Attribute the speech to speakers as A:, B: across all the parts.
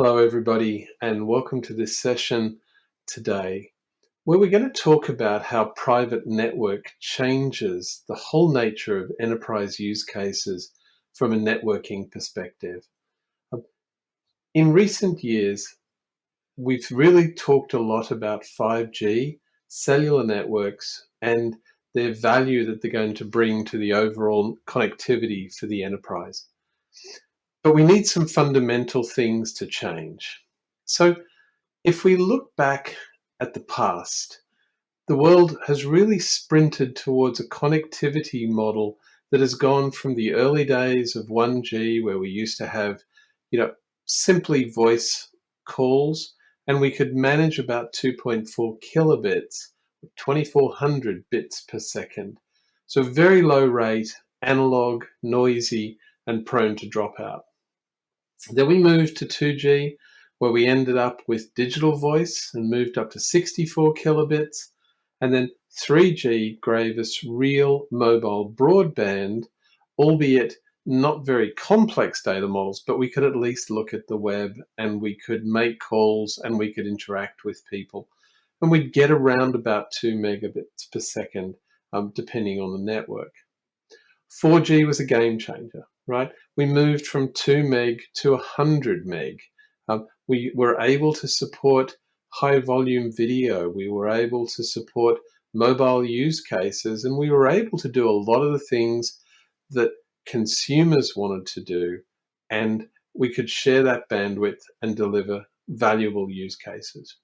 A: Hello, everybody, and welcome to this session today, where we're going to talk about how private network changes the whole nature of enterprise use cases from a networking perspective. In recent years, we've really talked a lot about 5G, cellular networks, and their value that they're going to bring to the overall connectivity for the enterprise. But we need some fundamental things to change. So if we look back at the past, the world has really sprinted towards a connectivity model that has gone from the early days of 1G, where we used to have, simply voice calls, and we could manage about 2.4 kilobits, 2400 bits per second. So very low rate, analog, noisy, and prone to dropout. Then we moved to 2G, where we ended up with digital voice and moved up to 64 kilobits. And then 3G gave us real mobile broadband, albeit not very complex data models, but we could at least look at the web and we could make calls and we could interact with people. And we'd get around about 2 megabits per second, depending on the network. 4G was a game changer, right? We moved from 2 meg to 100 meg. We were able to support high volume video. We were able to support mobile use cases, and we were able to do a lot of the things that consumers wanted to do, and we could share that bandwidth and deliver valuable use cases.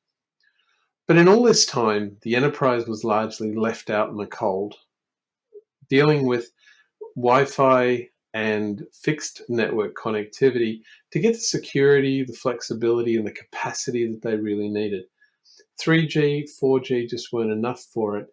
A: But in all this time, the enterprise was largely left out in the cold, dealing with Wi-Fi and fixed network connectivity to get the security, the flexibility, and the capacity that they really needed. 3G, 4G just weren't enough for it.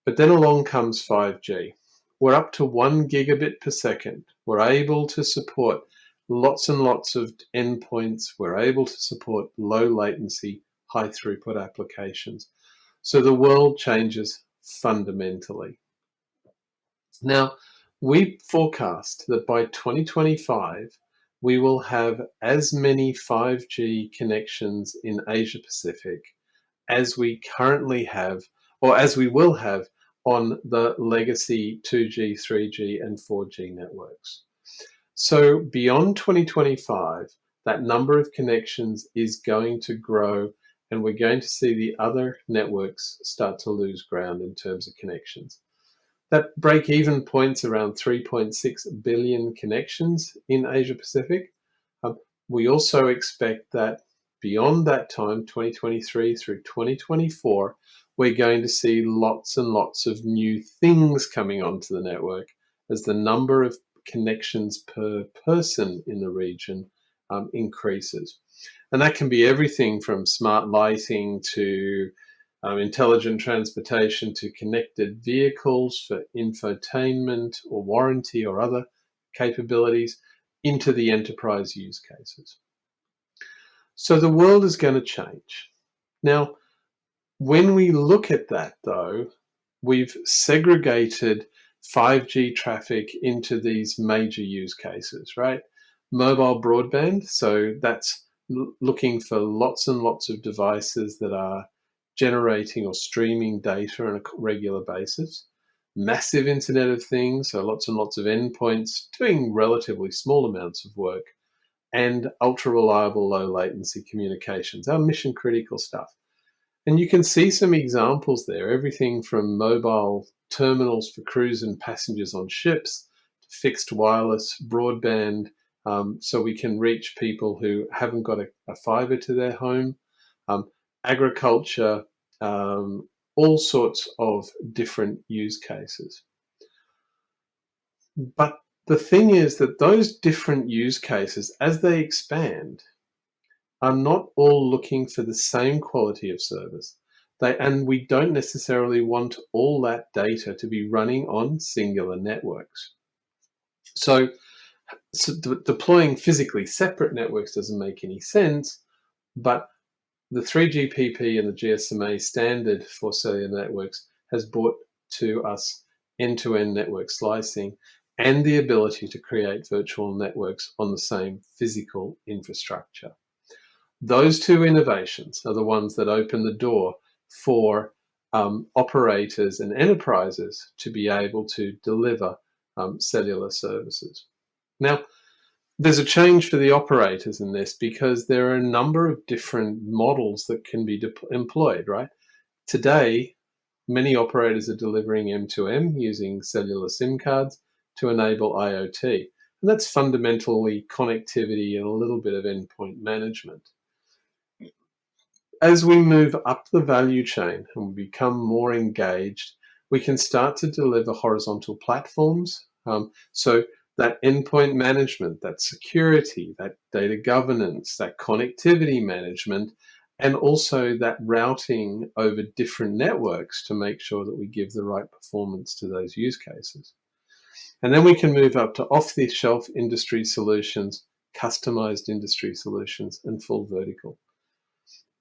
A: But then along comes 5G. We're up to 1 gigabit per second. We're able to support lots and lots of endpoints. We're able to support low latency, high throughput applications. So the world changes fundamentally. Now, we forecast that by 2025, we will have as many 5G connections in Asia Pacific as we currently have, or as we will have on the legacy 2G, 3G, and 4G networks. So beyond 2025, that number of connections is going to grow, and we're going to see the other networks start to lose ground in terms of connections. That break-even point's around 3.6 billion connections in Asia Pacific. We also expect that beyond that time, 2023 through 2024, we're going to see lots and lots of new things coming onto the network as the number of connections per person in the region increases. And that can be everything from smart lighting to intelligent transportation to connected vehicles for infotainment or warranty or other capabilities into the enterprise use cases. So the world is going to change. Now, when we look at that, though, we've segregated 5G traffic into these major use cases, right? Mobile broadband, so that's looking for lots and lots of devices that are generating or streaming data on a regular basis. Massive Internet of Things, so lots and lots of endpoints doing relatively small amounts of work, and ultra reliable low latency communications, our mission critical stuff. And you can see some examples there, everything from mobile terminals for crews and passengers on ships, to fixed wireless broadband, so we can reach people who haven't got a fiber to their home, agriculture, all sorts of different use cases. But the thing is that those different use cases, as they expand, are not all looking for the same quality of service. And we don't necessarily want all that data to be running on singular networks. So deploying physically separate networks doesn't make any sense, but the 3GPP and the GSMA standard for cellular networks has brought to us end-to-end network slicing and the ability to create virtual networks on the same physical infrastructure. Those two innovations are the ones that open the door for operators and enterprises to be able to deliver cellular services. Now, there's a change for the operators in this because there are a number of different models that can be employed, right? Today, many operators are delivering M2M using cellular SIM cards to enable IoT. And that's fundamentally connectivity and a little bit of endpoint management. As we move up the value chain and we become more engaged, we can start to deliver horizontal platforms. So that endpoint management, that security, that data governance, that connectivity management, and also that routing over different networks to make sure that we give the right performance to those use cases. And then we can move up to off-the-shelf industry solutions, customized industry solutions, and full vertical.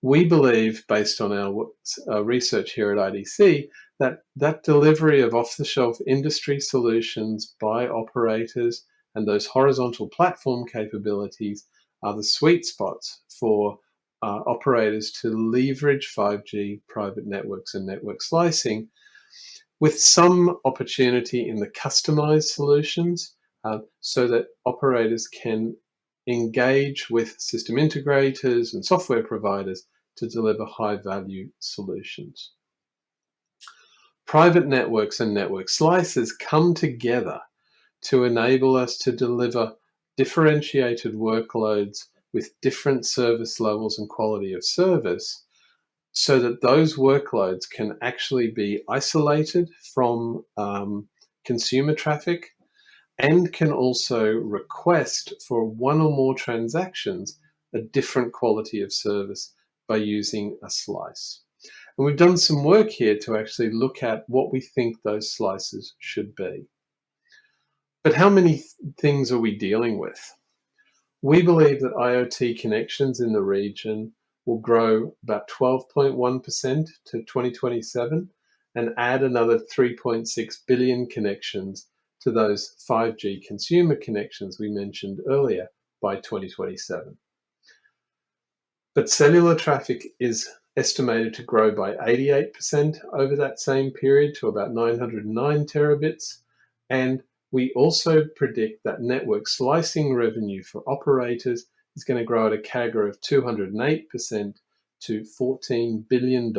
A: We believe, based on our research here at IDC, that delivery of off-the-shelf industry solutions by operators and those horizontal platform capabilities are the sweet spots for operators to leverage 5G private networks and network slicing, with some opportunity in the customized solutions so that operators can engage with system integrators and software providers to deliver high-value solutions. Private networks and network slices come together to enable us to deliver differentiated workloads with different service levels and quality of service, so that those workloads can actually be isolated from consumer traffic and can also request for one or more transactions a different quality of service by using a slice. And we've done some work here to actually look at what we think those slices should be. But how many things are we dealing with? We believe that IoT connections in the region will grow about 12.1% to 2027 and add another 3.6 billion connections to those 5G consumer connections we mentioned earlier by 2027. But cellular traffic is estimated to grow by 88% over that same period to about 909 terabits, and we also predict that network slicing revenue for operators is going to grow at a CAGR of 208% to $14 billion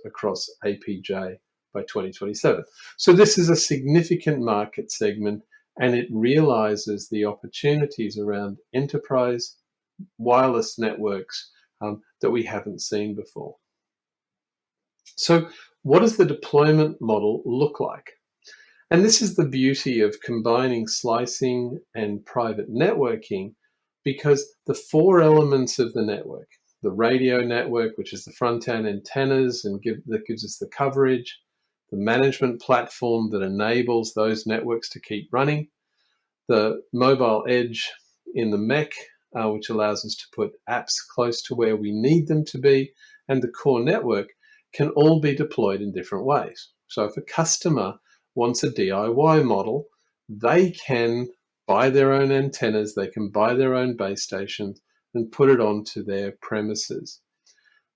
A: across APJ by 2027. So this is a significant market segment, and it realizes the opportunities around enterprise wireless networks that we haven't seen before. So what does the deployment model look like? And this is the beauty of combining slicing and private networking, because the four elements of the network, the radio network, which is the front-end antennas and that gives us the coverage, the management platform that enables those networks to keep running, the mobile edge in the MEC, which allows us to put apps close to where we need them to be, and the core network can all be deployed in different ways. So if a customer wants a DIY model, they can buy their own antennas, they can buy their own base stations and put it onto their premises.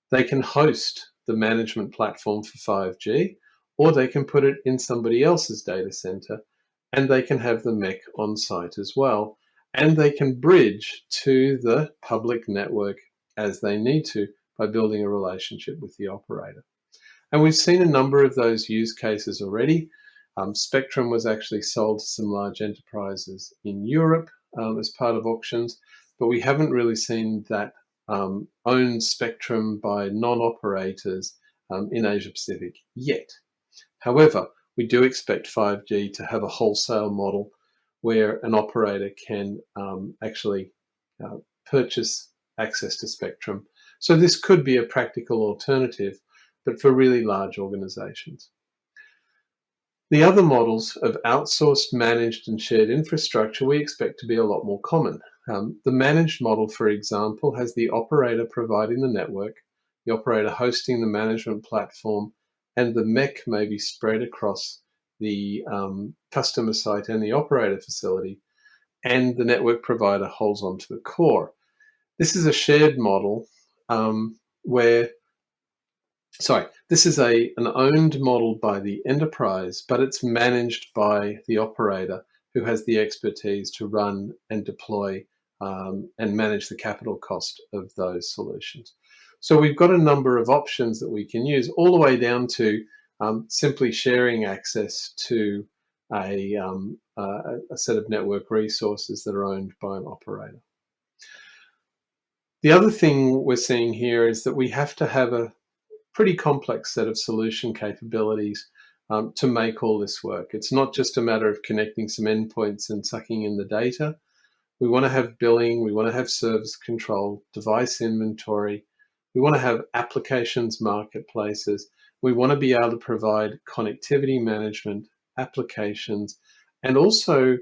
A: They can host the management platform for 5G, or they can put it in somebody else's data center, and they can have the MEC on site as well, and they can bridge to the public network as they need to by building a relationship with the operator. And we've seen a number of those use cases already. Spectrum was actually sold to some large enterprises in Europe as part of auctions, but we haven't really seen that owned spectrum by non-operators in Asia Pacific yet. However, we do expect 5G to have a wholesale model where an operator can actually purchase access to spectrum. So this could be a practical alternative, but for really large organizations. The other models of outsourced, managed, and shared infrastructure we expect to be a lot more common. The managed model, for example, has the operator providing the network, the operator hosting the management platform, and the MEC may be spread across the customer site and the operator facility, and the network provider holds onto the core. This is a shared model where, sorry, this is an owned model by the enterprise, but it's managed by the operator who has the expertise to run and deploy and manage the capital cost of those solutions. So we've got a number of options that we can use, all the way down to simply sharing access to a set of network resources that are owned by an operator. The other thing we're seeing here is that we have to have a pretty complex set of solution capabilities to make all this work. It's not just a matter of connecting some endpoints and sucking in the data. We want to have billing, we want to have service control, device inventory, we want to have applications marketplaces, we want to be able to provide connectivity management, applications, and also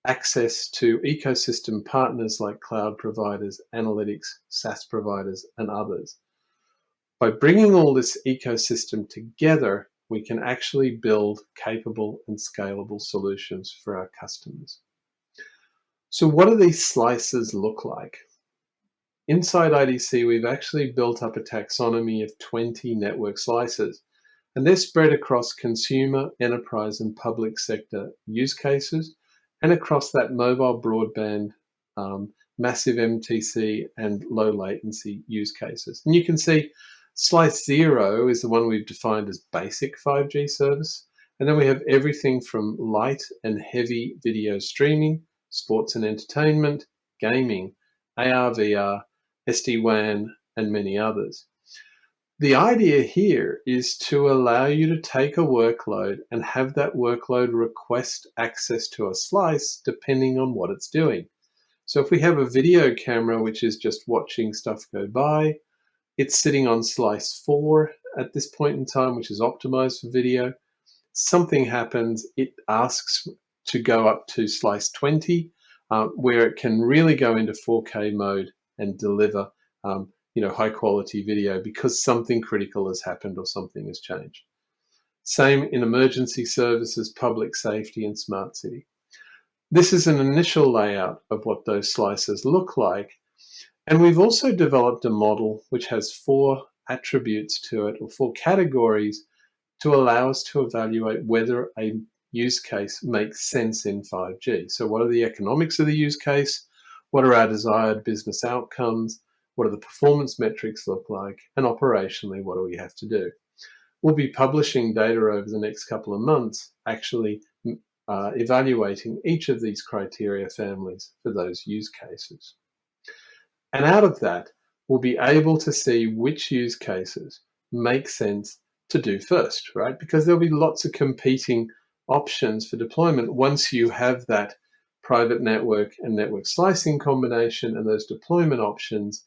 A: access to ecosystem partners like cloud providers, analytics, SaaS providers, and others. By bringing all this ecosystem together, we can actually build capable and scalable solutions for our customers. So what do these slices look like? Inside IDC, we've actually built up a taxonomy of 20 network slices, and they're spread across consumer, enterprise, and public sector use cases, and across that mobile broadband, massive MTC, and low latency use cases. And you can see slice 0 is the one we've defined as basic 5G service, and then we have everything from light and heavy video streaming, sports and entertainment, gaming, AR, VR, SD-WAN, and many others. The idea here is to allow you to take a workload and have that workload request access to a slice depending on what it's doing. So if we have a video camera which is just watching stuff go by, it's sitting on slice 4 at this point in time, which is optimized for video. Something happens, it asks to go up to slice 20, where it can really go into 4K mode and deliver high quality video because something critical has happened or something has changed. Same in emergency services, public safety, and smart city. This is an initial layout of what those slices look like. And we've also developed a model which has 4 attributes to it, or 4 categories, to allow us to evaluate whether a use case makes sense in 5G. So what are the economics of the use case? What are our desired business outcomes? What do the performance metrics look like? And operationally, what do we have to do? We'll be publishing data over the next couple of months, actually evaluating each of these criteria families for those use cases. And out of that, we'll be able to see which use cases make sense to do first, right? Because there'll be lots of competing options for deployment once you have that private network and network slicing combination and those deployment options.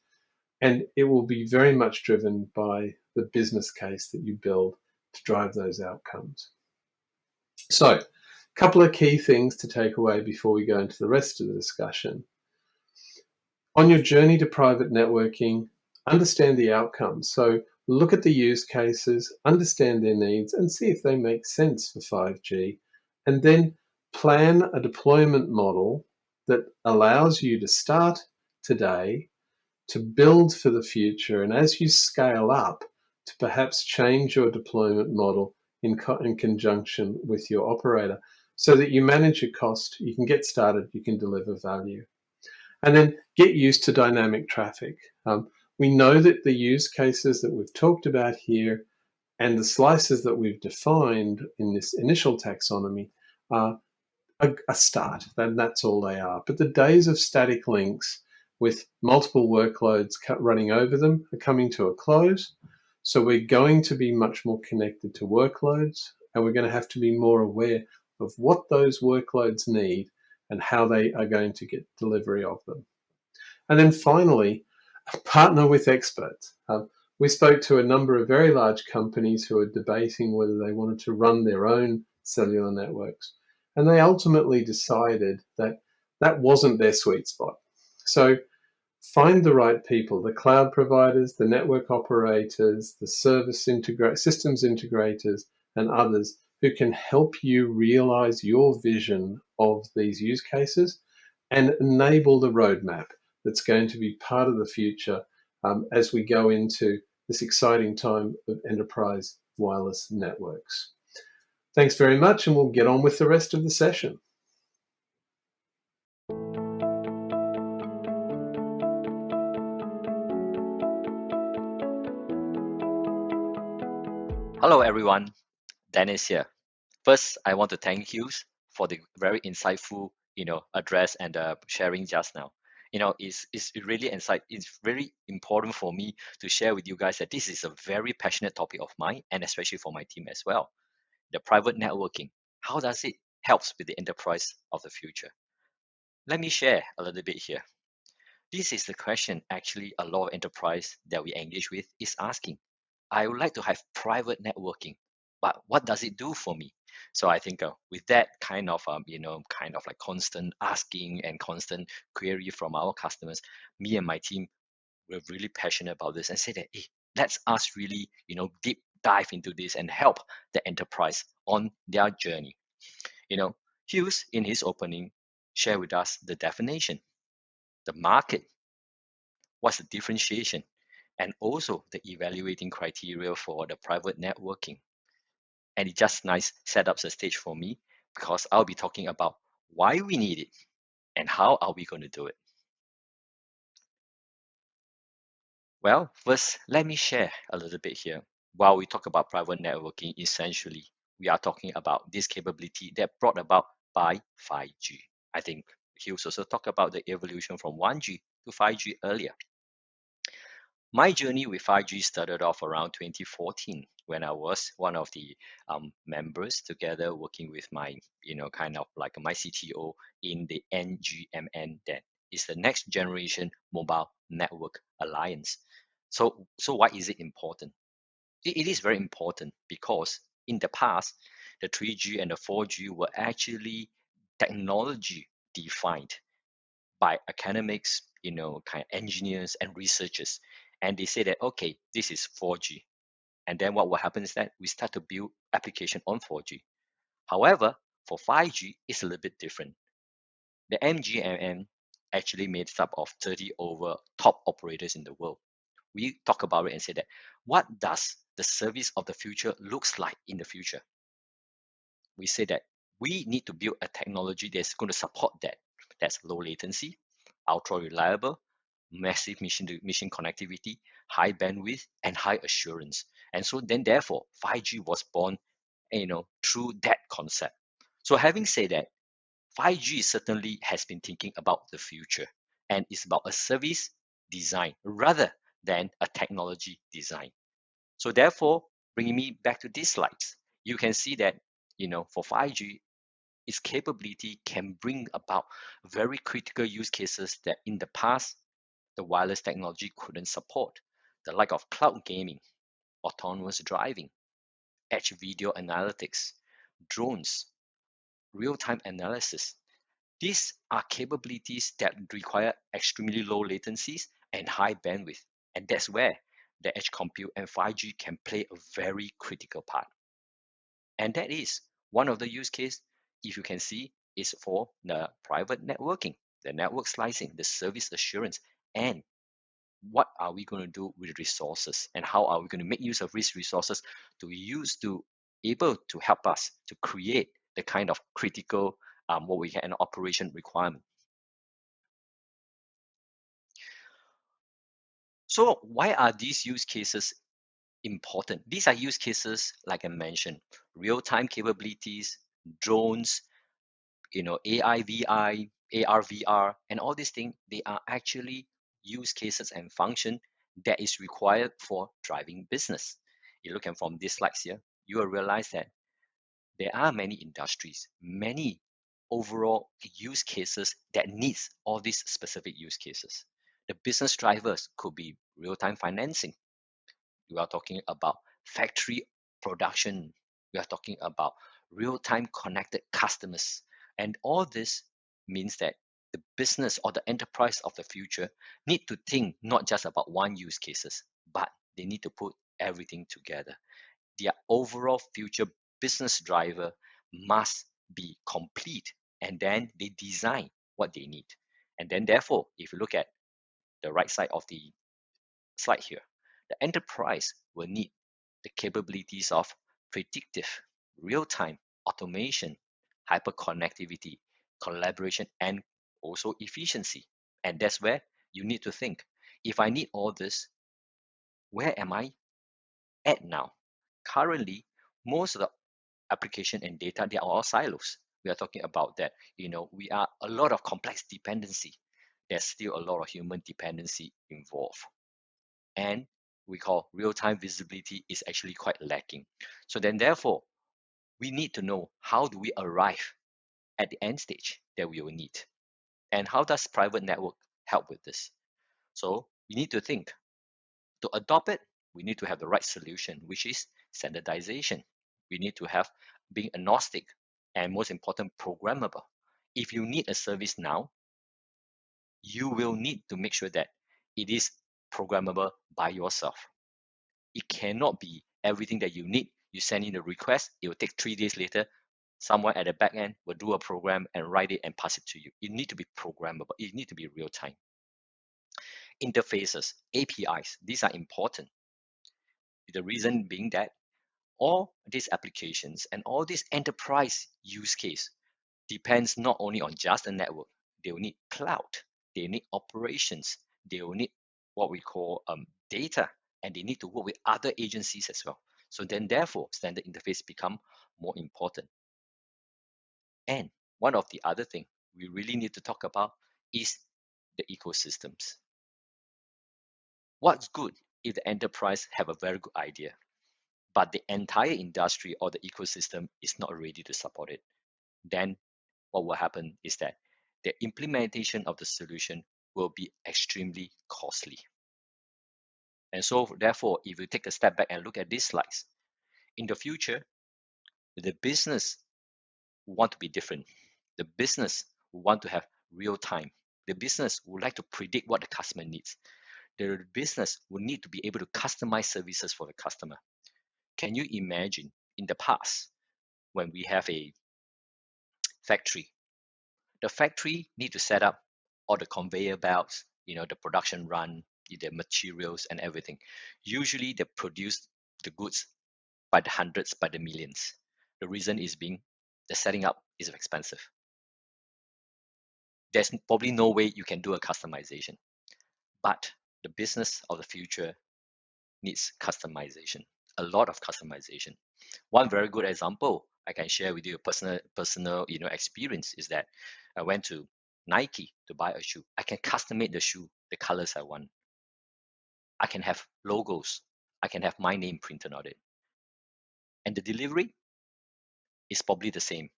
A: And it will be very much driven by the business case that you build to drive those outcomes. So, a couple of key things to take away before we go into the rest of the discussion. On your journey to private networking, understand the outcomes. So look at the use cases, understand their needs, and see if they make sense for 5G. And then plan a deployment model that allows you to start today, to build for the future, and as you scale up, to perhaps change your deployment model in conjunction with your operator so that you manage your cost, you can get started, you can deliver value. And then get used to dynamic traffic. We know that the use cases that we've talked about here and the slices that we've defined in this initial taxonomy are a start, and that's all they are. But the days of static links with multiple workloads running over them are coming to a close. So we're going to be much more connected to workloads, and we're going to have to be more aware of what those workloads need and how they are going to get delivery of them. And then finally, partner with experts. We spoke to a number of very large companies who are debating whether they wanted to run their own cellular networks. And they ultimately decided that that wasn't their sweet spot. So find the right people, the cloud providers, the network operators, the systems integrators, and others who can help you realize your vision of these use cases and enable the roadmap that's going to be part of the future as we go into this exciting time of enterprise wireless networks. Thanks very much, and we'll get on with the rest of the session.
B: Hello everyone, Dennis here. First, I want to thank Hughes for the very insightful, address and sharing just now. It's really insight. It's very important for me to share with you guys that this is a very passionate topic of mine, and especially for my team as well. The private networking. How does it helps with the enterprise of the future? Let me share a little bit here. This is the question actually a lot of enterprise that we engage with is asking. I would like to have private networking, but what does it do for me? So I think with that kind of kind of like constant asking and constant query from our customers, me and my team were really passionate about this and say that, hey, let's us really deep dive into this and help the enterprise on their journey. Hughes in his opening shared with us the definition, the market, what's the differentiation, and also the evaluating criteria for the private networking. And it just nice set up the stage for me because I'll be talking about why we need it and how are we going to do it. Well, first, let me share a little bit here. While we talk about private networking, essentially, we are talking about this capability that brought about by 5G. I think Hughes also talked about the evolution from 1G to 5G earlier. My journey with 5G started off around 2014 when I was one of the members together working with my, kind of like my CTO in the NGMN, that is the Next Generation Mobile Network Alliance. So why is it important? It is very important because in the past, the 3G and the 4G were actually technology defined by academics, kind of engineers and researchers. And they say that, okay, this is 4G. And then what will happen is that we start to build application on 4G. However, for 5G, it's a little bit different. The MGMN actually made up of 30 over top operators in the world. We talk about it and say that, what does the service of the future looks like in the future? We say that we need to build a technology that's going to support that. That's low latency, ultra reliable, massive mission to mission connectivity, high bandwidth, and high assurance. And so then therefore 5G was born, through that concept. So having said that, 5G certainly has been thinking about the future and it's about a service design rather than a technology design. So therefore, bringing me back to these slides, you can see that, for 5G, its capability can bring about very critical use cases that in the past, the wireless technology couldn't support, the like of cloud gaming, autonomous driving, edge video analytics, drones, real-time analysis. These are capabilities that require extremely low latencies and high bandwidth. And that's where the edge compute and 5G can play a very critical part. And that is one of the use case, if you can see, is for the private networking, the network slicing, the service assurance, and what are we going to do with resources and how are we going to make use of these resources to use to able to help us to create the kind of critical what we can an operation requirement. So why are these use cases important? These are use cases, like I mentioned, real-time capabilities, drones, AI, VI, AR, VR, and all these things, they are actually use cases and function that is required for driving business. You look at from these slides here, you will realize that there are many industries, many overall use cases that needs all these specific use cases. The business drivers could be real-time financing. We are talking about factory production. We are talking about real-time connected customers. And all this means that the business or the enterprise of the future need to think not just about one use cases, but they need to put everything together. Their overall future business driver must be complete, and then they design what they need. And then therefore, if you look at the right side of the slide here, the enterprise will need the capabilities of predictive, real-time automation, hyperconnectivity, collaboration, and also efficiency. And that's where you need to think. If I need all this, where am I at now? Currently, most of the application and data, they are all silos. We are talking about that, we are a lot of complex dependency. There's still a lot of human dependency involved. And we call real-time visibility is actually quite lacking. So then therefore, we need to know how do we arrive at the end stage that we will need. And how does private network help with this? So we need to think. To adopt it, we need to have the right solution, which is standardization. We need to have being agnostic and most important, programmable. If you need a service now, you will need to make sure that it is programmable by yourself. It cannot be everything that you need. You send in the request, it will take 3 days later. Someone at the back end will do a program and write it and pass it to you. It need to be programmable. It need to be real time. Interfaces, APIs, these are important. The reason being that all these applications and all this enterprise use case depends not only on just the network. They will need cloud, they need operations, they will need what we call data, and they need to work with other agencies as well. So then therefore, standard interface become more important. And one of the other thing we really need to talk about is the ecosystems. What's good if the enterprise have a very good idea, but the entire industry or the ecosystem is not ready to support it? Then what will happen is that the implementation of the solution will be extremely costly. And so therefore, if you take a step back and look at these slides, in the future, the business want to be different. The business want to have real time. The business would like to predict what the customer needs. The business will need to be able to customize services for the customer. Can you imagine in the past when we have a factory? The factory need to set up all the conveyor belts, the production run, the materials and everything. Usually they produce the goods by the hundreds, by the millions. The reason is being the setting up is expensive. There's probably no way you can do a customization, but the business of the future needs customization, a lot of customization. One very good example I can share with you, a personal experience, is that I went to Nike to buy a shoe. I can custom-made the shoe, the colors I want. I can have logos. I can have my name printed on it. And the delivery is probably the same,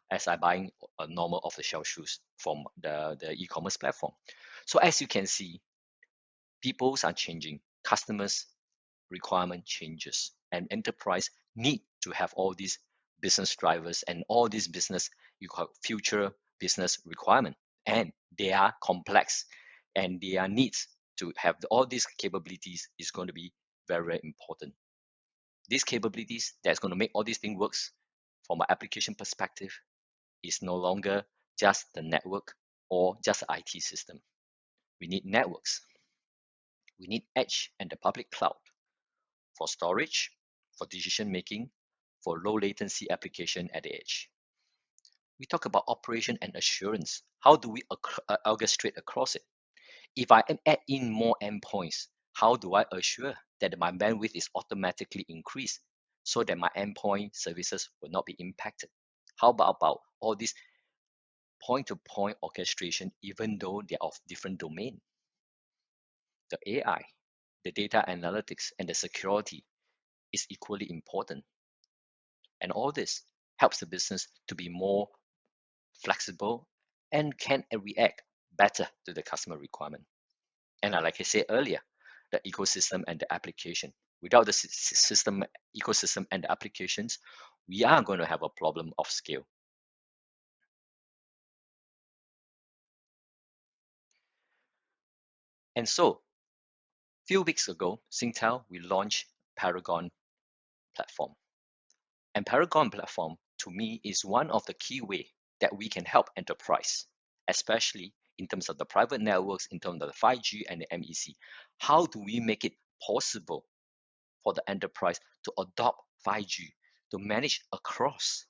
B: as I buying a normal off-the-shelf shoes from the e-commerce platform. So as you can see, peoples are changing, customers requirement changes, and enterprise need to have all these business drivers and all these business future business requirement, and they are complex, and their needs to have all these capabilities is going to be very, very important. These capabilities that's going to make all these things works from an application perspective is no longer just the network or just the IT system. We need networks, we need edge and the public cloud for storage, for decision making, for low latency application at the edge. We talk about operation and assurance. How do we orchestrate across it? If I add in more endpoints, how do I assure that my bandwidth is automatically increased so that my endpoint services will not be impacted? How about all this point-to-point orchestration, even though they're of different domain? The AI, the data analytics, and the security is equally important. And all this helps the business to be more flexible and can react better to the customer requirement. And like I said earlier, the ecosystem and the application. Without the system, ecosystem and the applications, we are going to have a problem of scale. And so, a few weeks ago, Singtel, we launched Paragon platform. And Paragon platform, to me, is one of the key ways that we can help enterprise, especially in terms of the private networks, in terms of the 5G and the MEC. How do we make it possible for the enterprise to adopt 5G, to manage across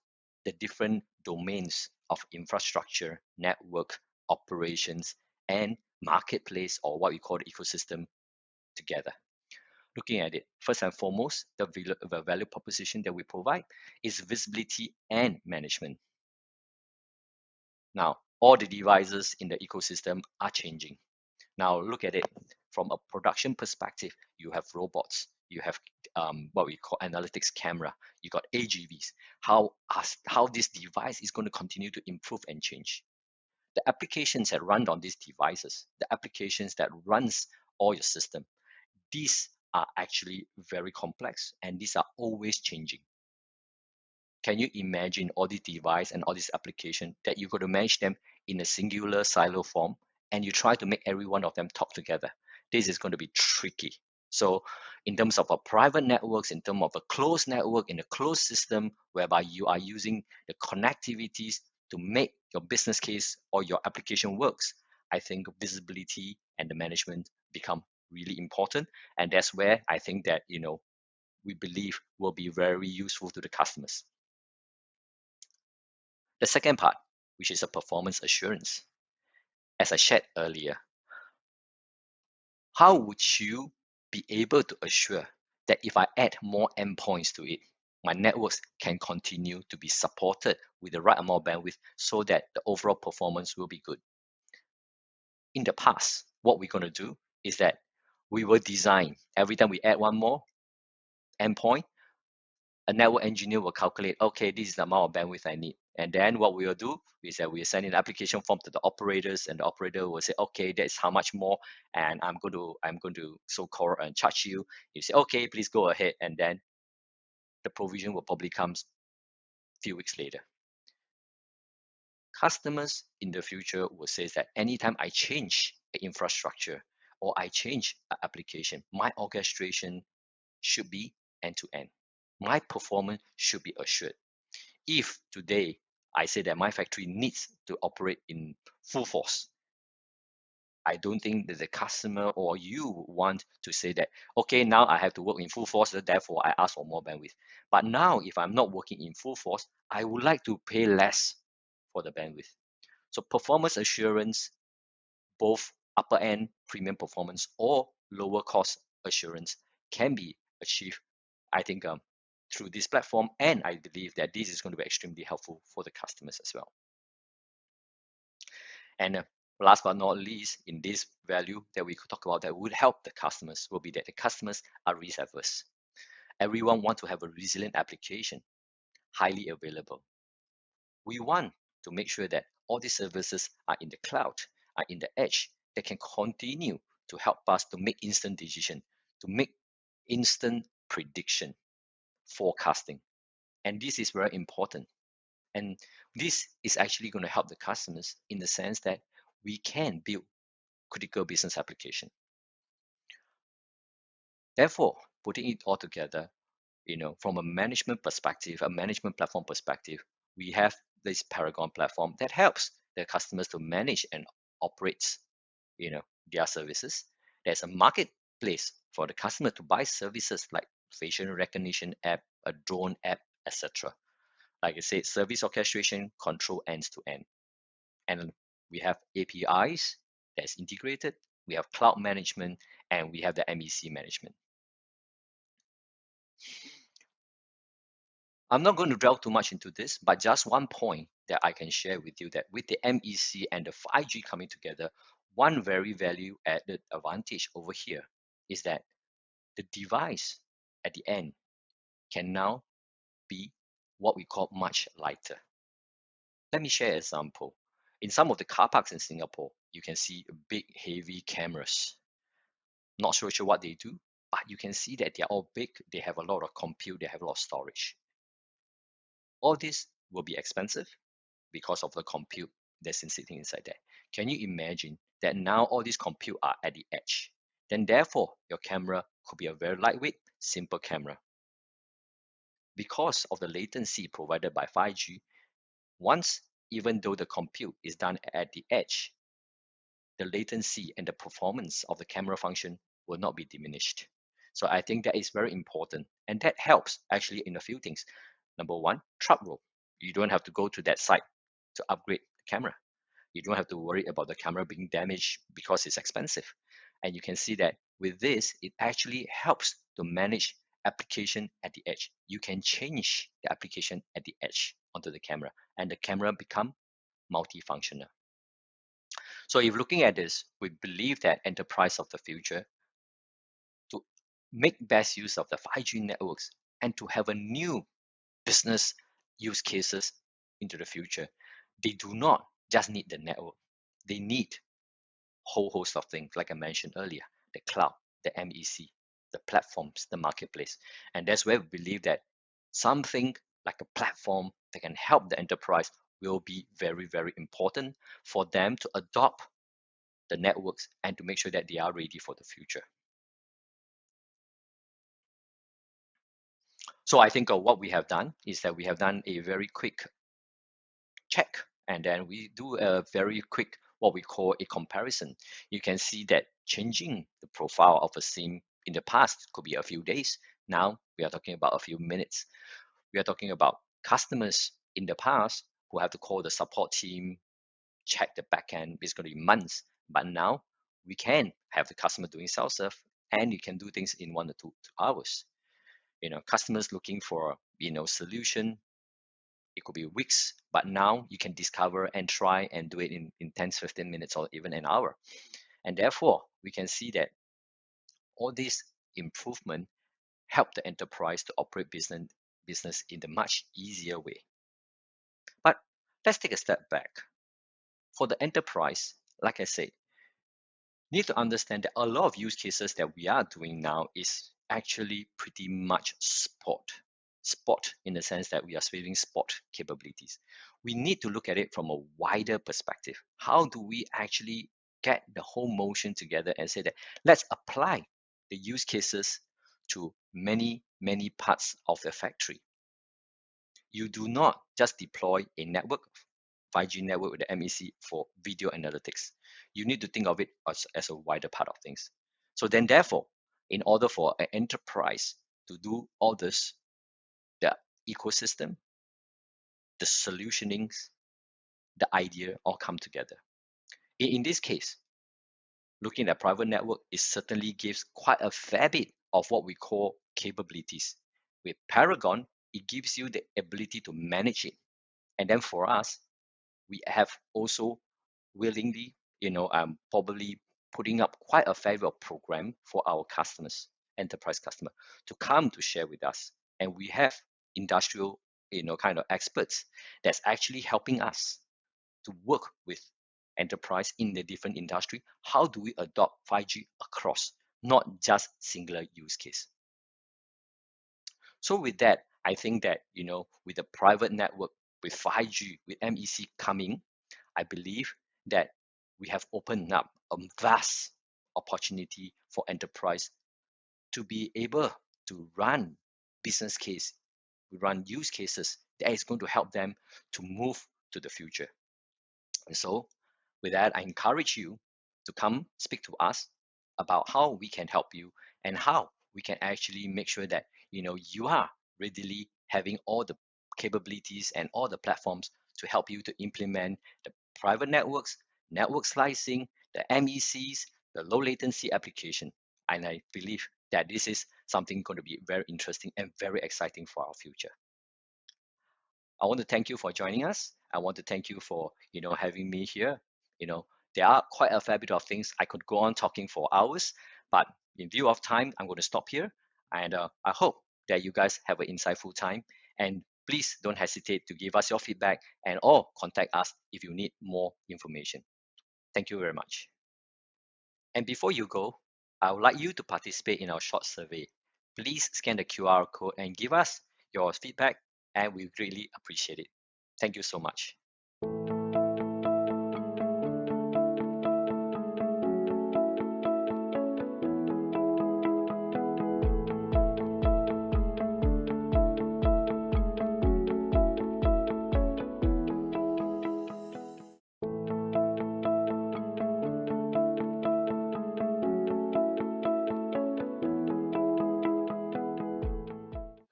B: the different domains of infrastructure, network, operations, and marketplace, or what we call the ecosystem, together? Looking at it, first and foremost, the value proposition that we provide is visibility and management. Now, all the devices in the ecosystem are changing. Now, look at it from a production perspective. You have robots, you have what we call analytics camera, you got AGVs. How this device is going to continue to improve and change. The applications that run on these devices, the applications that runs all your system, these are actually very complex and these are always changing. Can you imagine all these devices and all these applications that you're going to manage them in a singular silo form and you try to make every one of them talk together? This is going to be tricky. So in terms of a private networks, in terms of a closed network, in a closed system, whereby you are using the connectivities to make your business case or your application works, I think visibility and the management become really important. And that's where I think that, we believe will be very useful to the customers. The second part, which is a performance assurance. As I shared earlier, how would you be able to assure that if I add more endpoints to it, my networks can continue to be supported with the right amount of bandwidth so that the overall performance will be good? In the past, what we're going to do is that we will design, every time we add one more endpoint, a network engineer will calculate, okay, this is the amount of bandwidth I need. And then what we will do is that we will send an application form to the operators, and the operator will say, okay, that's how much more, and I'm going to so-called charge you. You say, okay, please go ahead, and then the provision will probably come a few weeks later. Customers in the future will say that anytime I change the infrastructure or I change an application, my orchestration should be end-to-end. My performance should be assured. If today I say that my factory needs to operate in full force, I don't think that the customer or you want to say that, okay, now I have to work in full force, therefore I ask for more bandwidth. But now, if I'm not working in full force, I would like to pay less for the bandwidth. So performance assurance, both upper end premium performance or lower cost assurance, can be achieved, I think, through this platform. And I believe that this is going to be extremely helpful for the customers as well. And last but not least, in this value that we could talk about that would help the customers will be that the customers are risk averse. Everyone wants to have a resilient application, highly available. We want to make sure that all these services are in the cloud, are in the edge, that can continue to help us to make instant decision, to make instant prediction, forecasting. And this is very important. And this is actually going to help the customers in the sense that we can build critical business application. Therefore, putting it all together, from a management perspective, a management platform perspective, we have this Paragon platform that helps the customers to manage and operate, their services. There's a marketplace for the customer to buy services like facial recognition app, a drone app, etc. Like I said, service orchestration, control ends to end. And we have APIs that's integrated, we have cloud management, and we have the MEC management. I'm not going to delve too much into this, but just one point that I can share with you, that with the MEC and the 5G coming together, one very value added advantage over here is that the device at the end can now be what we call much lighter. Let me share an example. In some of the car parks in Singapore, you can see big, heavy cameras. Not so sure what they do, but you can see that they're all big. They have a lot of compute, they have a lot of storage. All this will be expensive because of the compute that's sitting inside there. Can you imagine that now all these compute are at the edge? Then therefore, your camera could be a very lightweight, simple camera. Because of the latency provided by 5G, even though the compute is done at the edge, the latency and the performance of the camera function will not be diminished. So I think that is very important, and that helps actually in a few things. Number one, truck roll. You don't have to go to that site to upgrade the camera. You don't have to worry about the camera being damaged because it's expensive. And you can see that with this, it actually helps to manage application at the edge. You can change the application at the edge onto the camera, and the camera become multifunctional. So if looking at this, we believe that enterprise of the future to make best use of the 5G networks and to have a new business use cases into the future, they do not just need the network. They need whole host of things, like I mentioned earlier, the cloud, the MEC, the platforms, the marketplace. And that's where we believe that something like a platform that can help the enterprise will be very, very important for them to adopt the networks and to make sure that they are ready for the future. So I think what we have done is that we have done a very quick check, and then we do a very quick what we call a comparison. You can see that changing the profile of a SIM in the past could be a few days. Now we are talking about a few minutes. We are talking about customers in the past who have to call the support team, check the backend. It's going to be months, but now we can have the customer doing self-serve, and you can do things in 1 or 2 hours. Customers looking for solution, it could be weeks, but now you can discover and try and do it in 10 15 minutes or even an hour. And therefore we can see that all these improvement help the enterprise to operate business in a much easier way. But let's take a step back. For the enterprise, like I said, need to understand that a lot of use cases that we are doing now is actually pretty much sport in the sense that we are serving sport capabilities. We need to look at it from a wider perspective. How do we actually get the whole motion together and say that let's apply the use cases to many parts of the factory? You do not just deploy a network, 5G network with the MEC for video analytics. You need to think of it as a wider part of things. So then therefore, in order for an enterprise to do all this, the ecosystem, the solutionings, the idea all come together. In this case, looking at private network, it certainly gives quite a fair bit of what we call capabilities. With Paragon, it gives you the ability to manage it. And then for us, we have also willingly, probably putting up quite a fair bit of program for our customers, enterprise customer, to come to share with us. And we have industrial, kind of experts that's actually helping us to work with enterprise in the different industry. How do we adopt 5G across, not just singular use case? So with that, I think that, with the private network, with 5G, with MEC coming, I believe that we have opened up a vast opportunity for enterprise to be able to run business case, run use cases that is going to help them to move to the future. And so with that, I encourage you to come speak to us about how we can help you and how we can actually make sure that you are readily having all the capabilities and all the platforms to help you to implement the private networks, network slicing, the MECs, the low latency application. And I believe that this is something going to be very interesting and very exciting for our future. I want to thank you for joining us. I want to thank you for having me here. There are quite a fair bit of things I could go on talking for hours, but in view of time, I'm going to stop here. And I hope that you guys have an insightful time. And please don't hesitate to give us your feedback and or contact us if you need more information. Thank you very much. And before you go, I would like you to participate in our short survey. Please scan the QR code and give us your feedback, and we greatly appreciate it. Thank you so much.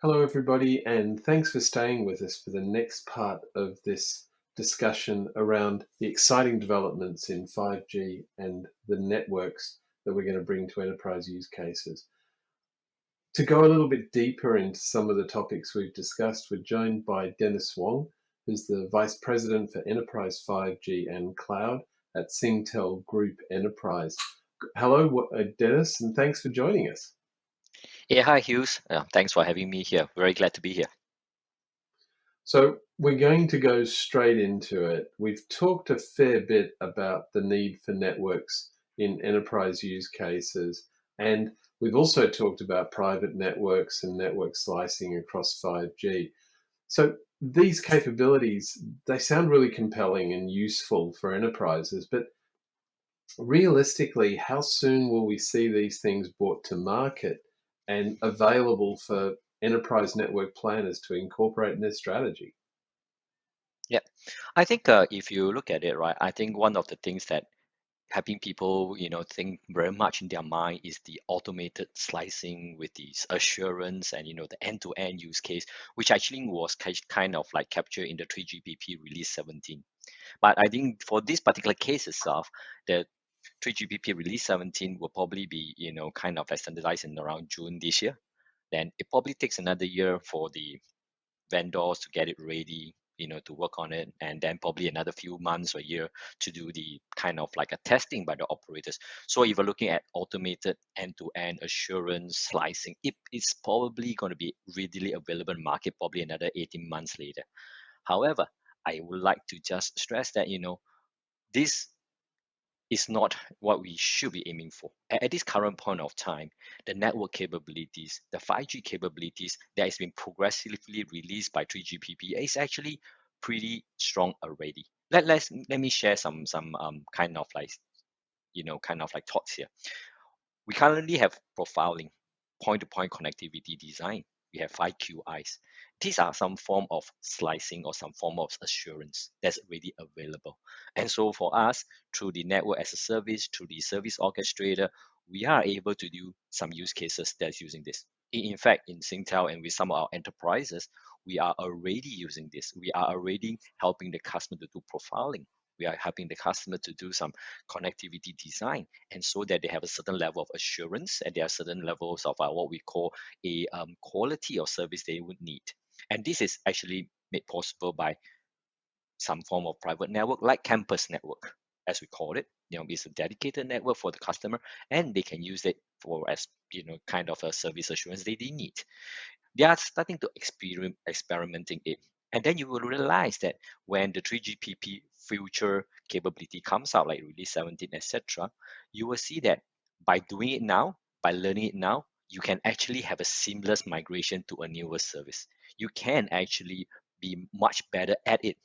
A: Hello, everybody, and thanks for staying with us for the next part of this discussion around the exciting developments in 5G and the networks that we're going to bring to enterprise use cases. To go a little bit deeper into some of the topics we've discussed, we're joined by Dennis Wong, who's the Vice President for Enterprise 5G and Cloud at Singtel Group Enterprise. Hello, Dennis, and thanks for joining us.
B: Yeah, hi Hughes. Thanks for having me here. Very glad to be here.
A: So we're going to go straight into it. We've talked a fair bit about the need for networks in enterprise use cases, and we've also talked about private networks and network slicing across 5G. So these capabilities, they sound really compelling and useful for enterprises, but realistically, how soon will we see these things brought to market and available for enterprise network planners to incorporate in their strategy?
B: Yeah, I think if you look at it, right, I think one of the things that having people, think very much in their mind is the automated slicing with this assurance and, the end-to-end use case, which actually was kind of like captured in the 3GPP release 17. But I think for this particular case itself, the 3GPP release 17 will probably be, kind of like standardized in around June this year. Then it probably takes another year for the vendors to get it ready, to work on it, and then probably another few months or a year to do the kind of like a testing by the operators. So if you're looking at automated end-to-end assurance slicing, it is probably going to be readily available in market probably another 18 months later. However, I would like to just stress that, this is not what we should be aiming for. At this current point of time, the network capabilities, the 5G capabilities that has been progressively released by 3GPP is actually pretty strong already. Let me share some kind of like thoughts here. We currently have profiling, point-to-point connectivity design. We have 5QIs. These are some form of slicing or some form of assurance that's already available. And so for us, through the network as a service, through the service orchestrator, we are able to do some use cases that's using this. In fact, in Singtel and with some of our enterprises, we are already using this. We are already helping the customer to do profiling. We are helping the customer to do some connectivity design, and so that they have a certain level of assurance and there are certain levels of what we call a quality of service they would need. And this is actually made possible by some form of private network like campus network, as we call it. It's a dedicated network for the customer, and they can use it for as kind of a service assurance they need. They are starting to experimenting it. And then you will realize that when the 3GPP future capability comes out, like release 17, etc., you will see that by doing it now, by learning it now, you can actually have a seamless migration to a newer service. You can actually be much better at it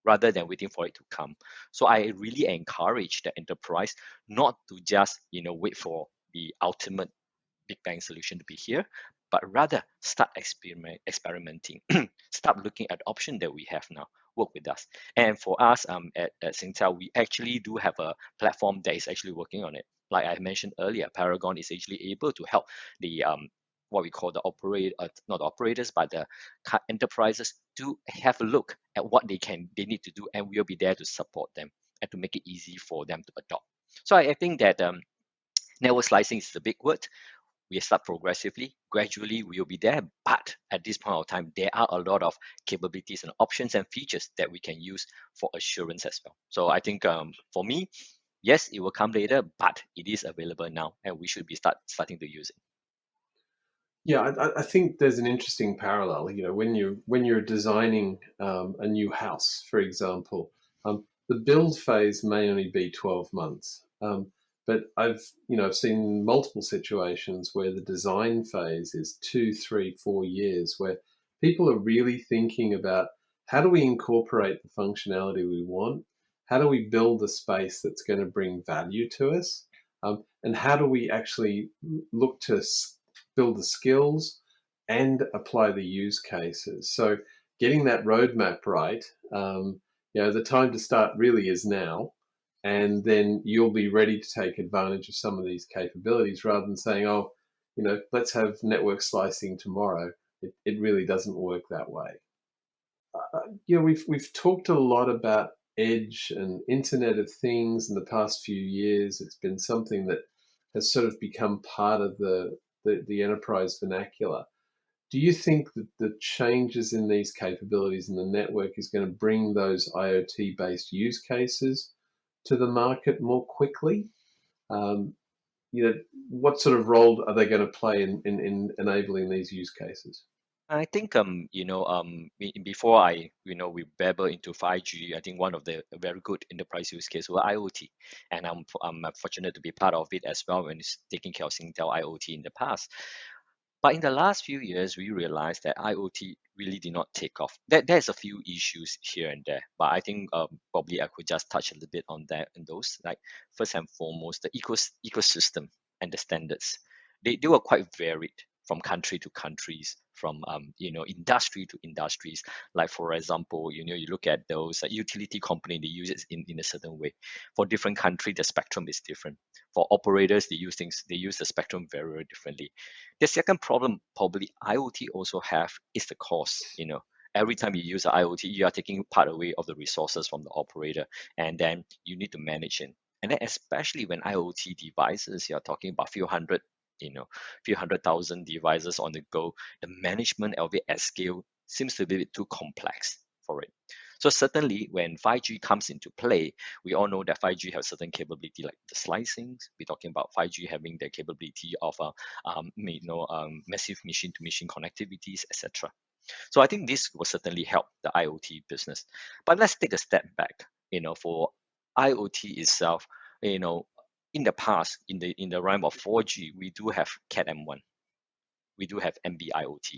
B: rather than waiting for it to come. So I really encourage the enterprise not to just wait for the ultimate big bang solution to be here, but rather start experimenting, start looking at the option that we have now. Work with us. And for us at Singtel, we actually do have a platform that is actually working on it. Like I mentioned earlier, Paragon is actually able to help the what we call the not operators, but the enterprises to have a look at what they need to do, and we'll be there to support them and to make it easy for them to adopt. So I think that network slicing is a big word. We start progressively, gradually we will be there, but at this point of time, there are a lot of capabilities and options and features that we can use for assurance as well. So I think for me, yes, it will come later, but it is available now, and we should be starting to use it.
A: Yeah, I think there's an interesting parallel. When you're designing a new house, for example, the build phase may only be 12 months, but I've seen multiple situations where the design phase is 2, 3, 4 years, where people are really thinking about how do we incorporate the functionality we want, how do we build a space that's going to bring value to us, and how do we actually look to build the skills and apply the use cases. So getting that roadmap right, the time to start really is now. And then you'll be ready to take advantage of some of these capabilities rather than saying, oh, let's have network slicing tomorrow. It really doesn't work that way. We've talked a lot about edge and Internet of Things in the past few years. It's been something that has sort of become part of the enterprise vernacular. Do you think that the changes in these capabilities in the network is going to bring those IoT-based use cases to the market more quickly? Um, what sort of role are they going to play in enabling these use cases?
B: I think before we babble into 5G, I think one of the very good enterprise use case was IoT, and I'm fortunate to be part of it as well when it's taking care of Singtel IoT in the past. But in the last few years, we realized that IoT really did not take off. There's a few issues here and there, but I think probably I could just touch a little bit on that and those. Like first and foremost, the ecosystem and the standards. They were quite varied from country to countries, from industry to industries. Like for example, you look at those utility company, they use it in a certain way. For different country, the spectrum is different. For operators, they use the spectrum very, very differently. The second problem probably IoT also have is the cost. Every time you use the IoT, you are taking part away of the resources from the operator, and then you need to manage it. And then especially when IoT devices, you're talking about few hundred thousand devices on the go, the management of it at scale seems to be a bit too complex for it. So certainly when 5G comes into play, we all know that 5G has certain capability like the slicing. We're talking about 5G having the capability of massive machine-to-machine connectivities, etc. So I think this will certainly help the IoT business. But let's take a step back. For IoT itself, in the past, in the realm of 4G, we do have Cat M1, we do have NB-IoT.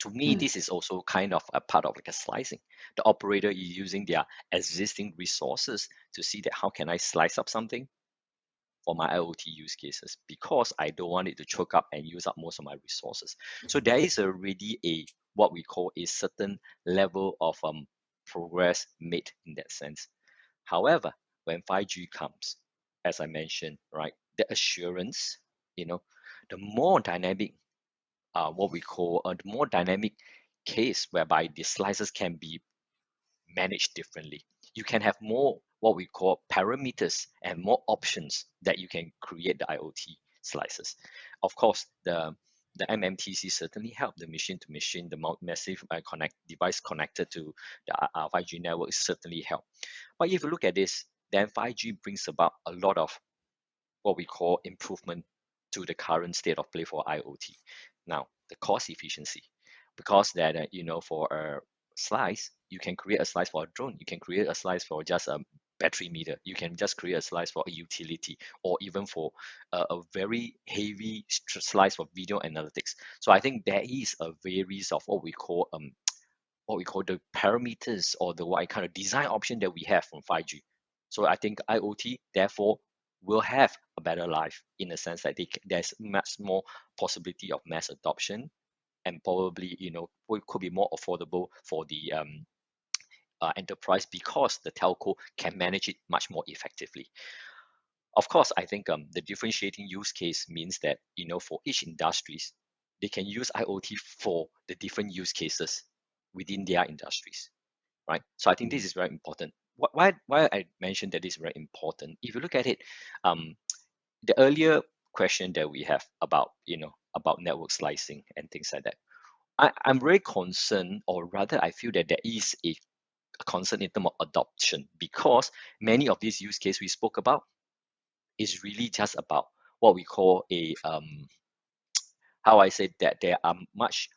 B: To me,
A: Mm.
B: this is also kind of a part of like a slicing. The operator is using their existing resources to see that how can I slice up something for my IoT use cases because I don't want it to choke up and use up most of my resources. So there is already a what we call a certain level of progress made in that sense. However, when 5G comes, as I mentioned, right, the assurance, the more dynamic, what we call a more dynamic case whereby the slices can be managed differently. You can have more what we call parameters and more options that you can create the IoT slices. Of course, the MMTC certainly help the machine to machine, the massive connect device connected to the 5G network certainly help. But if you look at this, then 5G brings about a lot of what we call improvement to the current state of play for IoT. Now, the cost efficiency, because that for a slice, you can create a slice for a drone, you can create a slice for just a battery meter, you can just create a slice for a utility, or even for a very heavy slice for video analytics. So I think there is a varies of what we call the parameters or the what kind of design option that we have from 5G. So I think IoT therefore will have a better life in the sense that there's much more possibility of mass adoption and probably could be more affordable for the enterprise because the telco can manage it much more effectively. Of course, I think the differentiating use case means that for each industries, they can use IoT for the different use cases within their industries, right? So I think this
A: Mm.
B: is very important. Why I mentioned that is very important. If you look at it, um, the earlier question that we have about network slicing and things like that, I'm very concerned, or rather, I feel that there is a concern in terms of adoption because many of these use cases we spoke about is really just about what we call a how I say that there are much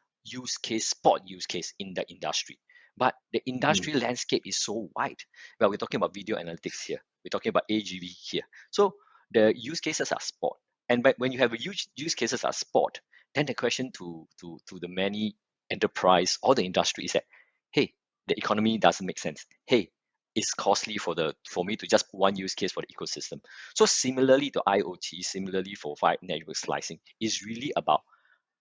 B: sport use case in the industry. But the
A: Mm.
B: industry landscape is so wide. Well, we're talking about video analytics here. We're talking about AGV here. So the use cases are sport. And when you have a huge use cases are sport, then the question to the many enterprise or the industry is that, hey, the economy doesn't make sense. Hey, it's costly for me to just put one use case for the ecosystem. So similarly to IoT, similarly for 5 network slicing, is really about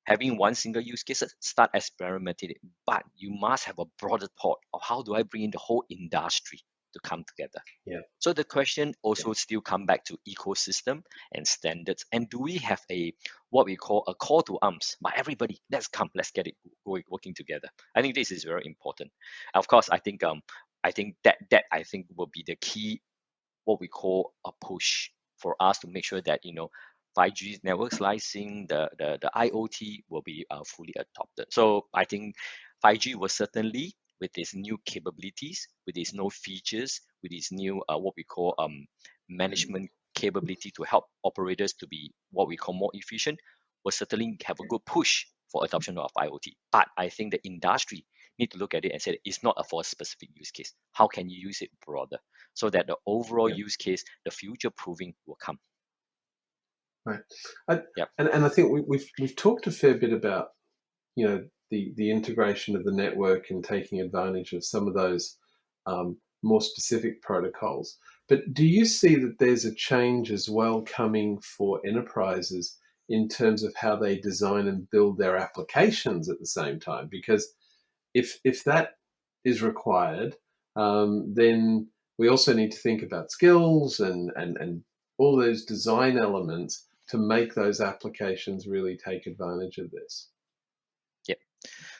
B: having one single use case, start experimenting it, but you must have a broader thought of how do I bring in the whole industry to come together.
A: Yeah.
B: So the question also still come back to ecosystem and standards. And do we have a what we call a call to arms by everybody? Let's come, let's get it working together. I think this is very important. Of course, I think that I think will be the key what we call a push for us to make sure that 5G network slicing, the IoT will be fully adopted. So I think 5G will certainly, with its new capabilities, with its new features, with its new what we call management capability to help operators to be what we call more efficient, will certainly have a good push for adoption of IoT. But I think the industry need to look at it and say it's not for a specific use case. How can you use it broader so that the overall
A: Yeah.
B: use case, the future proving will come?
A: Right. I,
B: Yep.
A: and I think we've talked a fair bit about the integration of the network and taking advantage of some of those more specific protocols. But do you see that there's a change as well coming for enterprises in terms of how they design and build their applications at the same time? Because if that is required, then we also need to think about skills and all those design elements to make those applications really take advantage of this.
B: Yep.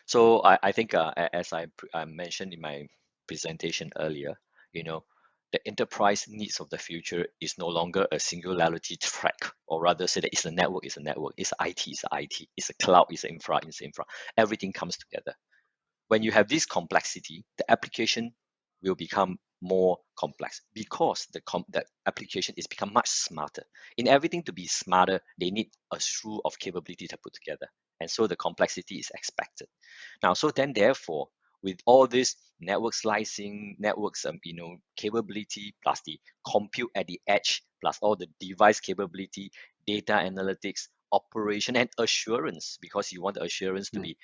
B: So I think as I mentioned in my presentation earlier, you know, the enterprise needs of the future is no longer a singularity track, or rather say that it's a network, it's a network, it's IT, it's a IT, it's a cloud, it's infra, it's infra. Everything comes together. When you have this complexity, the application will become more complex because the application is become much smarter. In everything to be smarter, they need a slew of capability to put together. And so the complexity is expected. Now, so then therefore, with all this network slicing, networks, capability, plus the compute at the edge, plus all the device capability, data analytics, operation, and assurance, because you want the assurance to
A: Mm.
B: be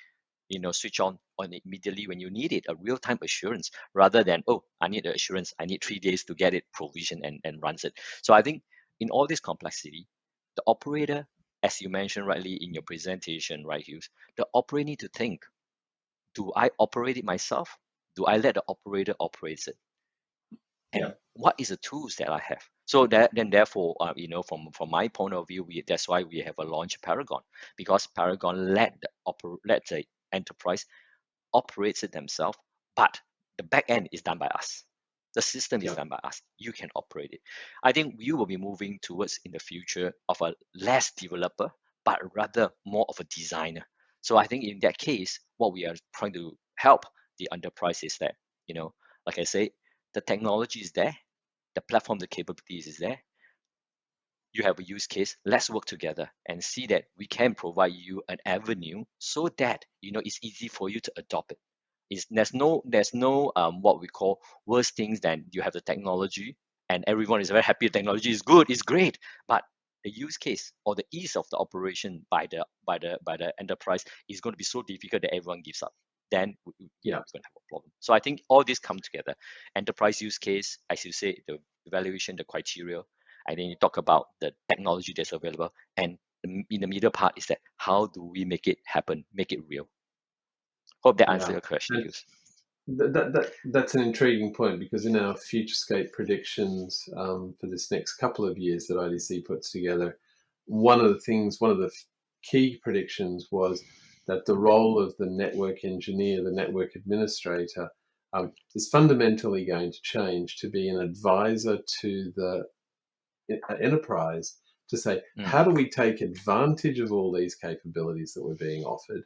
B: switch on it immediately when you need it, a real-time assurance rather than, oh, I need the assurance, I need 3 days to get it provisioned and runs it. So I think in all this complexity, the operator, as you mentioned rightly in your presentation, right, Hughes, the operator need to think, do I operate it myself? Do I let the operator operate it?
A: Yeah.
B: And what is the tools that I have? So that then therefore, from my point of view, that's why we have a launch Paragon, because Paragon let the enterprise operates it themselves, but the back end is done by us. The system is
A: Yeah.
B: done by us. You can operate it. I think we will be moving towards in the future of a less developer, but rather more of a designer. So I think in that case, what we are trying to help the enterprise is that, like I say, the technology is there, the platform, the capabilities is there. You have a use case, let's work together and see that we can provide you an avenue so that it's easy for you to adopt it. There's no what we call worse things than you have the technology and everyone is very happy the technology is good, it's great, but the use case or the ease of the operation by the enterprise is going to be so difficult that everyone gives up. Then
A: Yeah.
B: we're going to have a problem. So I think all this come together. Enterprise use case, as you say, the evaluation, the criteria, and then you talk about the technology that's available, and in the middle part is that how do we make it happen, make it real. Hope that answered
A: Yeah.
B: your question,
A: And
B: Hughes.
A: that's an intriguing point, because in our FutureScape predictions for this next couple of years that IDC puts together, one of the key predictions was that the role of the network engineer, the network administrator, is fundamentally going to change to be an advisor to the enterprise to say,
B: Mm,
A: how do we take advantage of all these capabilities that we're being offered?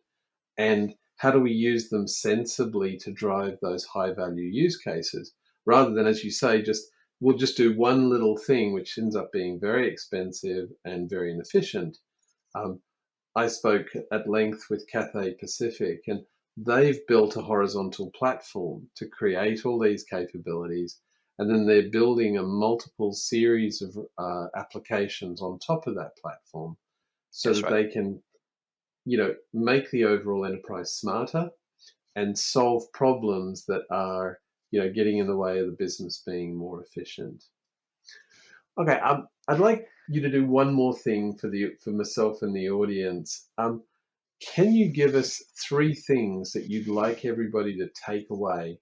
A: And how do we use them sensibly to drive those high value use cases, rather than, as you say, we'll just do one little thing which ends up being very expensive and very inefficient. um, I spoke at length with Cathay Pacific, and they've built a horizontal platform to create all these capabilities, and then they're building a multiple series of applications on top of that platform so
B: that's
A: that
B: right.
A: they can make the overall enterprise smarter and solve problems that are, getting in the way of the business being more efficient. Okay, I'd like you to do one more thing for myself and the audience. Can you give us three things that you'd like everybody to take away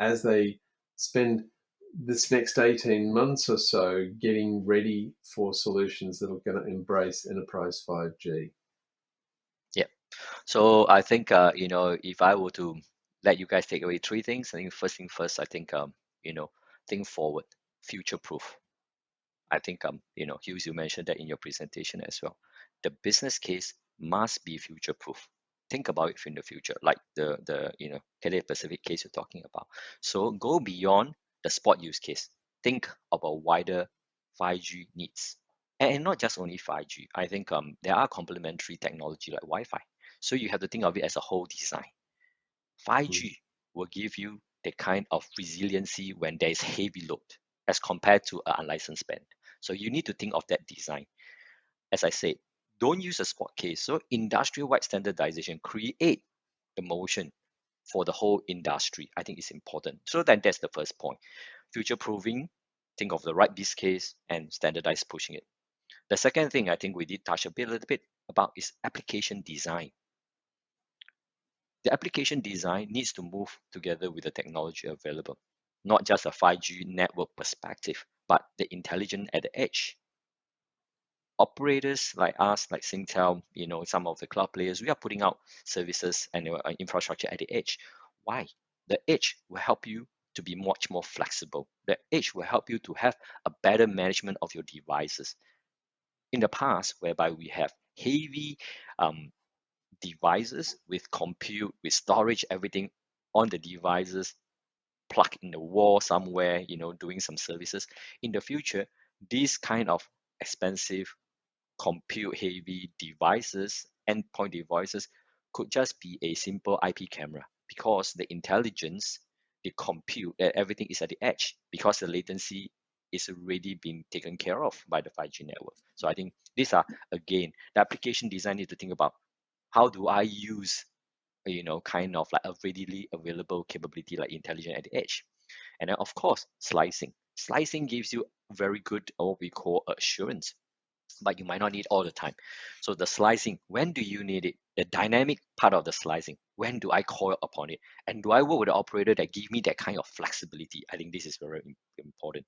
A: as they spend this next 18 months or so getting ready for solutions that are going to embrace enterprise 5G?
B: Yeah. So I think if I were to let you guys take away three things, I think first thing first, I think think forward, future proof. I think Hughes, you mentioned that in your presentation as well. The business case must be future proof. Think about it in the future, like the Cathay Pacific case you're talking about. So go beyond the spot use case. Think about wider 5G needs. And not just only 5G. I think there are complementary technology like Wi-Fi. So you have to think of it as a whole design.
A: Mm.
B: 5G will give you the kind of resiliency when there is heavy load as compared to an unlicensed band. So you need to think of that design. As I said, don't use a spot case. So industrial-wide standardization, create the motion for the whole industry. I think it's important. So then that's the first point. Future proofing, think of the right business case and standardize pushing it. The second thing I think we did touch a little bit about is application design. The application design needs to move together with the technology available, not just a 5G network perspective, but the intelligent at the edge. Operators like us, like Singtel, some of the cloud players, we are putting out services and infrastructure at the edge. Why? The edge will help you to be much more flexible. The edge will help you to have a better management of your devices. In the past, whereby we have heavy um, devices with compute, with storage, everything on the devices, plugged in the wall somewhere, doing some services. In the future, these kind of expensive compute heavy devices, endpoint devices, could just be a simple IP camera because the intelligence, the compute, everything is at the edge because the latency is already being taken care of by the 5G network. So I think these are, again, the application design need to think about how do I use kind of like a readily available capability like intelligent at the edge. And then of course, slicing gives you very good what we call assurance, but you might not need all the time. So the slicing, when do you need it? The dynamic part of the slicing, when do I call upon it? And do I work with an operator that give me that kind of flexibility? I think this is very important.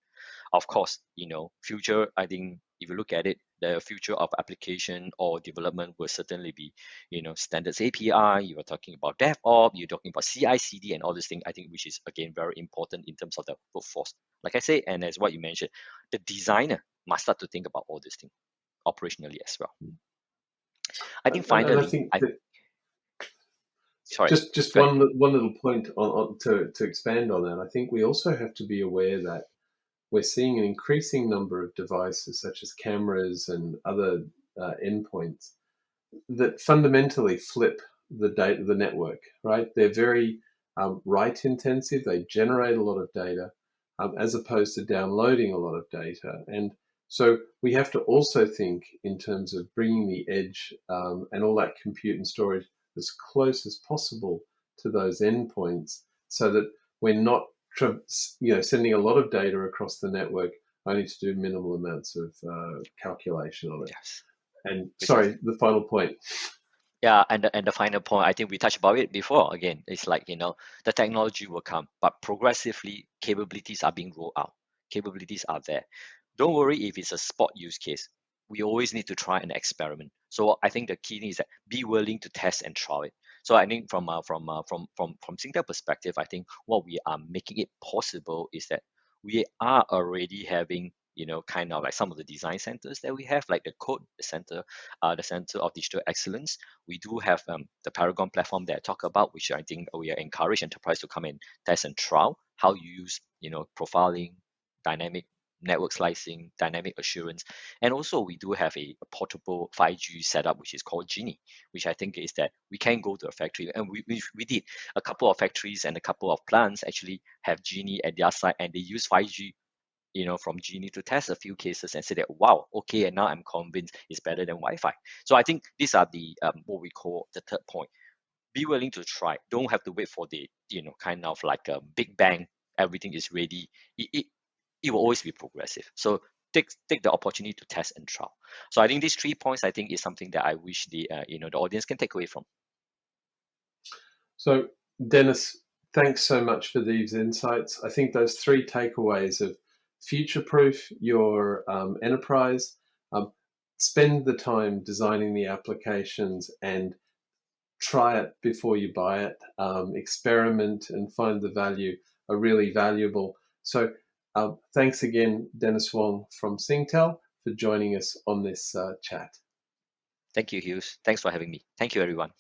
B: Of course, future, I think if you look at it, the future of application or development will certainly be, standards API, you are talking about DevOps, you're talking about CI/CD and all these things, I think, which is again very important in terms of the workforce. Like I say, and as what you mentioned, the designer must start to think about all these things operationally as well. I think
A: And I
B: finally,
A: think that
B: sorry,
A: just
B: go ahead.
A: one little point on to expand on that. I think we also have to be aware that we're seeing an increasing number of devices, such as cameras and other endpoints, that fundamentally flip the data, the network. Right? They're very write intensive. They generate a lot of data, as opposed to downloading a lot of data. And so we have to also think in terms of bringing the edge and all that compute and storage as close as possible to those endpoints, so that we're not sending a lot of data across the network only to do minimal amounts of calculation on it.
B: Yes,
A: And
B: precisely.
A: sorry, the final point.
B: Yeah, and the final point, I think we touched about it before. Again, it's like, the technology will come, but progressively capabilities are being rolled out. Capabilities are there. Don't worry if it's a spot use case. We always need to try and experiment. So I think the key thing is that be willing to test and try it. So I think from Singtel perspective, I think what we are making it possible is that we are already having kind of like some of the design centers that we have, like the code the center of digital excellence. We do have the Paragon platform that I talk about, which I think we are encourage enterprise to come and test and trial how you use, profiling, dynamic network slicing, dynamic assurance. And also we do have a portable 5G setup, which is called Genie, which I think is that we can go to a factory. And we did a couple of factories and a couple of plants actually have Genie at their side, and they use 5G from Genie to test a few cases and say that, wow, okay, and now I'm convinced it's better than Wi-Fi. So I think these are the what we call the third point. Be willing to try. Don't have to wait for the kind of like a big bang. Everything is ready. It will always be progressive. So take the opportunity to test and trial. So I think these 3 points I think is something that I wish the the audience can take away from.
A: So, Dennis, Thanks so much for these insights. I think those three takeaways of future-proof your enterprise, spend the time designing the applications, and try it before you buy it, experiment and find the value are really valuable. So thanks again, Dennis Wong from Singtel, for joining us on this chat.
B: Thank you, Hughes. Thanks for having me. Thank you, everyone.